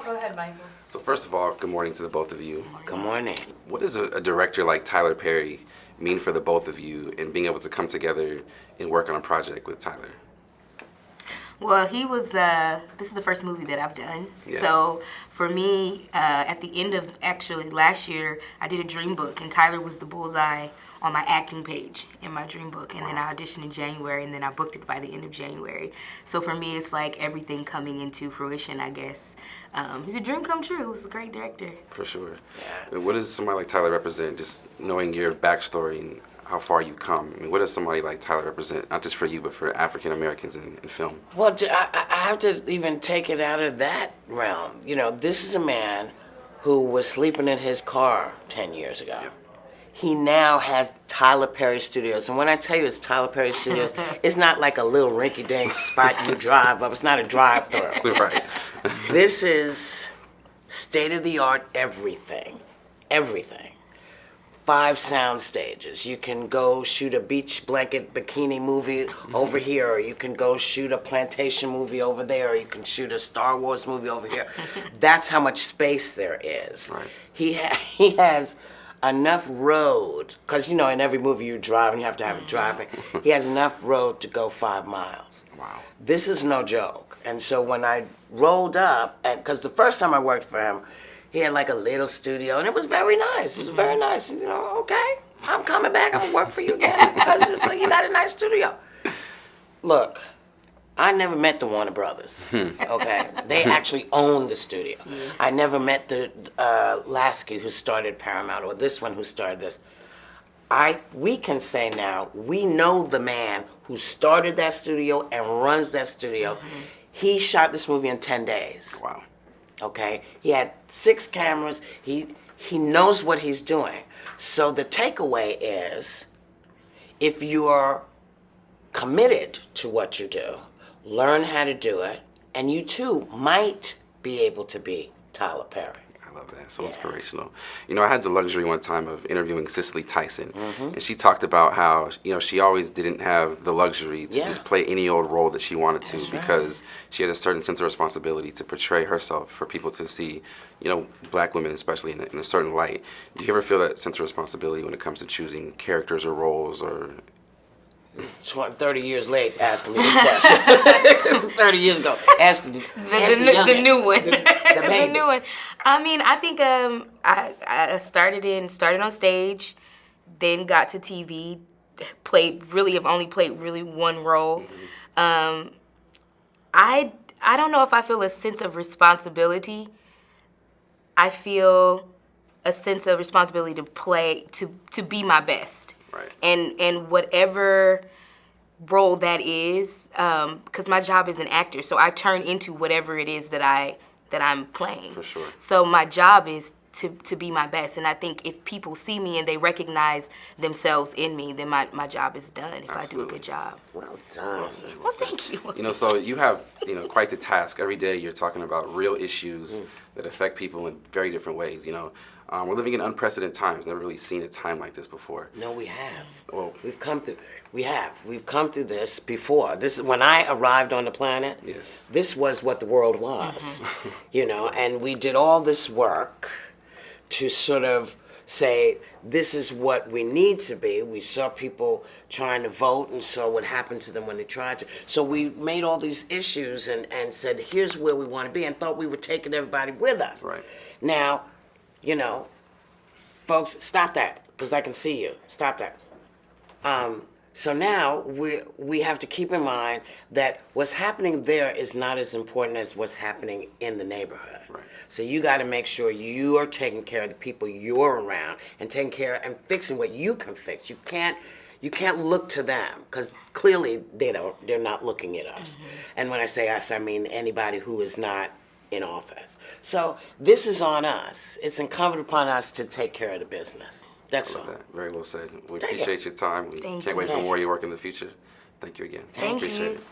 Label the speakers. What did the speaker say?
Speaker 1: Go ahead, Michael.
Speaker 2: So first of all, good morning to the both of you.
Speaker 3: Good morning.
Speaker 2: What does a director like Tyler Perry mean for the both of you in being able to come together and work on a project with Tyler?
Speaker 4: Well, he was, this is the first movie that I've done.
Speaker 2: Yes.
Speaker 4: So for me, at the end of actually last year, I did a dream book, and Tyler was the bullseye on my acting page in my dream book. And then I auditioned in January, and then I booked it by the end of January. So for me, it's like everything coming into fruition, I guess. He's a dream come true. He was a great director.
Speaker 2: For sure.
Speaker 3: Yeah.
Speaker 2: What does somebody like Tyler represent, just knowing your backstory and how far you've come? I mean, what does somebody like Tyler represent, not just for you, but for African Americans in film?
Speaker 3: Well, I have to even take it out of that realm. You know, this is a man who was sleeping in his car 10 years ago.
Speaker 2: Yep.
Speaker 3: He now has Tyler Perry Studios. And when I tell you it's Tyler Perry Studios, it's not like a little rinky-dink spot you drive up. It's not a drive-through.
Speaker 2: Right.
Speaker 3: This is state-of-the-art everything. Everything. 5 sound stages. You can go shoot a beach blanket bikini movie over here, or you can go shoot a plantation movie over there, or you can shoot a Star Wars movie over here. That's how much space there is.
Speaker 2: Right.
Speaker 3: He has enough road, because you know in every movie you drive and you have to have a driving. He has enough road to go 5 miles.
Speaker 2: Wow.
Speaker 3: This is no joke. And so when I rolled up, and because the first time I worked for him, he had like a little studio, and it was very nice. It was very nice. You know, okay, I'm coming back. I'm gonna work for you again because it's like, you got a nice studio. Look, I never met the Warner Brothers. Okay, they actually own the studio. I never met the Lasky who started Paramount, or this one who started this. We can say now we know the man who started that studio and runs that studio. He shot this movie in 10 days.
Speaker 2: Wow.
Speaker 3: Okay, he had 6 cameras. He knows what he's doing. So the takeaway is, if you are committed to what you do, learn how to do it, and you too might be able to be Tyler Perry.
Speaker 2: I love that. So inspirational. You know, I had the luxury one time of interviewing Cicely Tyson, and she talked about how, you know, she always didn't have the luxury to just play any old role that she wanted to.
Speaker 3: That's
Speaker 2: because she had a certain sense of responsibility to portray herself for people to see, you know, black women especially in a certain light. Do you ever feel that sense of responsibility when it comes to choosing characters or roles? Or
Speaker 3: 30 years late asking me this question. This is 30 years ago. Ask the
Speaker 4: new one.
Speaker 3: The baby.
Speaker 4: The new one. I mean, I think I started on stage, then got to TV, have only played really one role. I don't know if I feel a sense of responsibility. I feel a sense of responsibility to play, to be my best.
Speaker 2: Right.
Speaker 4: And whatever role that is, because my job is an actor, so I turn into whatever it is that I'm playing.
Speaker 2: For sure.
Speaker 4: So my job is to be my best, and I think if people see me and they recognize themselves in me, then my job is done if I do a good job.
Speaker 3: Well done.
Speaker 4: Well, thank you.
Speaker 2: You know, so you have, you know, quite the task. Every day you're talking about real issues that affect people in very different ways, you know. We're living in unprecedented times. Never really seen a time like this before.
Speaker 3: No, we have.
Speaker 2: Well,
Speaker 3: We've come through this before. This is when I arrived on the planet.
Speaker 2: Yes.
Speaker 3: This was what the world was, you know, and we did all this work to sort of say, this is what we need to be. We saw people trying to vote and saw what happened to them when they tried to. So we made all these issues and said, here's where we want to be, and thought we were taking everybody with us.
Speaker 2: Right.
Speaker 3: Now, you know, folks, stop that, because I can see you. Stop that. So now we have to keep in mind that what's happening there is not as important as what's happening in the neighborhood.
Speaker 2: Right.
Speaker 3: So you got to make sure you are taking care of the people you're around and taking care and fixing what you can fix. You can't look to them, because clearly they're not looking at us. And when I say us, I mean anybody who is not in office. So this is on us. It's incumbent upon us to take care of the business. That's all.
Speaker 2: that. Very well said. We
Speaker 3: Thank you.
Speaker 2: appreciate your time. We
Speaker 4: Thank
Speaker 2: can't
Speaker 4: you.
Speaker 2: wait for more of your work in the future. Thank you again.
Speaker 4: Thank
Speaker 2: Appreciate
Speaker 4: you.
Speaker 2: it.